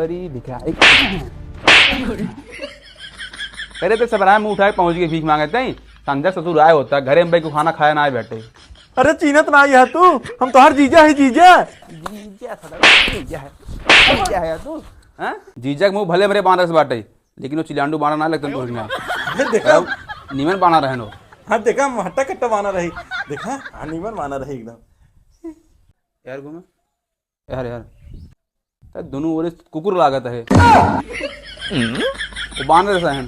गरीब भिखारी अरे तो सब मुँह उठाए पहुंच गए भीख मांगे थे संजय ससुर आए होता घरे में भाई को खाना खाया ना आए बैठे। अरे चीनत ना है तू, हम तो हर जीजा है जीजा है तू जीजा के मुँह भले मेरे बांधा से बाटे लेकिन वो चिलांडू बाना ना लगता तो देखा नीमन बाना रहे नो। हाँ देखा हट्टा कट्टा माना रही, देखा नीमन माना रही एकदम यार घूमे यार यार दोनों ओर कुकुर लागत है वो बानर सहन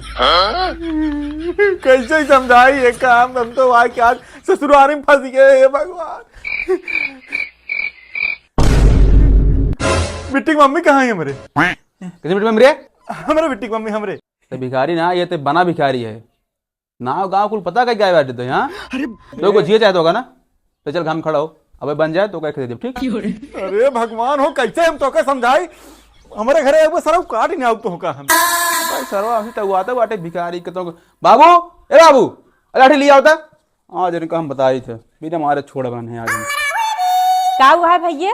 कैसे समझाई ये काम, हम तो वहां क्या ससुराल में फंस गए। हे भगवान, बिट्टी की मम्मी कहाँ है हमारे? किसी मिनट में मेरे हमारे बिट्टी की मम्मी हमरे तो भिखारी ना ये तो बना भिखारी है ना गाँव कुल पता क्या क्या बैठे तो यहाँ तो को जिए चाहे तो होगा ना तो चल हम खड़ा हो अब बन जाए तो क्या दे ठीक। अरे भगवान हो कैसे हम तो क्या समझाई, हमारे घरे एक सर काट ही नहीं आउ तो का हम सरवा अभी तक आता बाटे भिखारी के तो बाबू ए बाबू लाठी लिया होता आज इनका हम बता रही थे बिना हमारे छोड़ बन है आज क्या हुआ है भैया?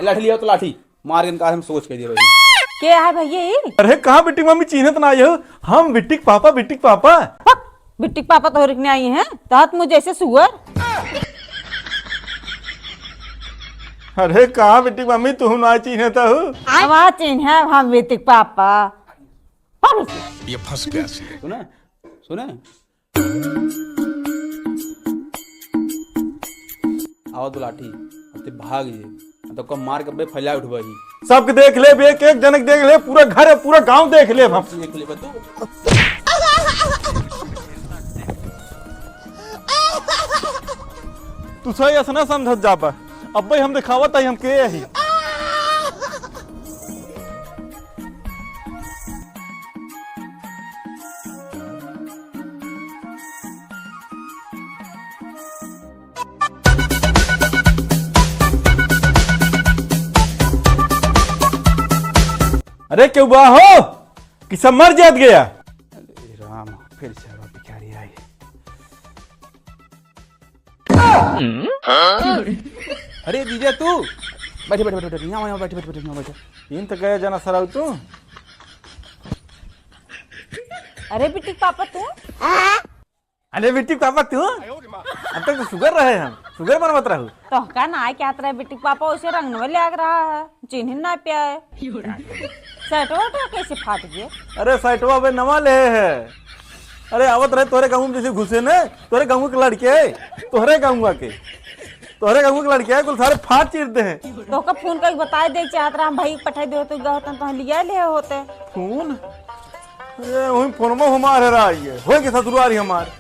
लाठी लिया तो लाठी मार इनका हम सोच के दिए भाई क्या है भैया? अरे कहाँ बिट्टी मम्मी चिन्हत ना आये हो, हम बिट्टी के पापा बिट्टी के पापा बिट्टी के पापा तो रिकने आई हैं तहत मुझे जैसे सुअर। अरे कहाँ बिट्टी मम्मी तू ना चिन्हता हो? आवाज चिन्ह है हम बिट्टी के पापा। ये फंस गया। सुने सुने आओ तो लाठी अब ते भाग जे तो कम मार के फैला उठबा ही सब देख ले, एक एक जनक देख ले, पूरा घर है पूरा गांव देख ले, हम देख ले बतू तू सही ऐसा ना समझ जा पा अब भाई हम दिखावत है हम के ही। अरे क्यों बा हो कि सब मर जात गया? राम फिर से भिखारी आई। अरे जीजा तू बैठे बैठे बैठे यहाँ बैठे बैठे बैठे बैठे इन तो गया जना सराव तू। अरे बिट्टी के पापा तू? अरे बिट्टी पापा तू अब तक तो शुगर रहे, हम शुगर बनवत रहू तो का ना है क्या तरह बिट्टी के पापा उसे रंग में लग रहा है चिन्ह ना पिया है शर्टवा तो कैसे फाट गए? अरे साइटवा पे नवा ले है। अरे आवत रहे तोरे गाँव में जैसे घुसे न तोरे गाँव के लड़के तोहरे गाँव के लड़के है कुल सारे फाट चीरते हैं। तो का फोन करके बताए दे चाहत रहा हम भाई पठाई दे तो गए तो लिया ले होते फोन। अरे वही फोनमा हमारे रहा है हो के ससुरारी हमार।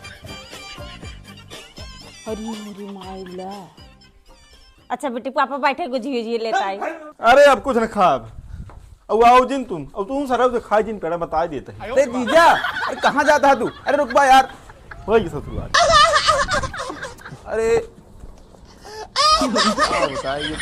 अरे मेरी माइला। अच्छा बेटी पापा बैठे गुजी लेता है। अरे अब कुछ न खाब अब आओ जिन तुम अब तुम सर खा जिन पेड़ा बता देते हैं। अरे जीजा कहाँ जाता है तू? अरे रुक बा यार हो गई ससुरारी। अरे बताइए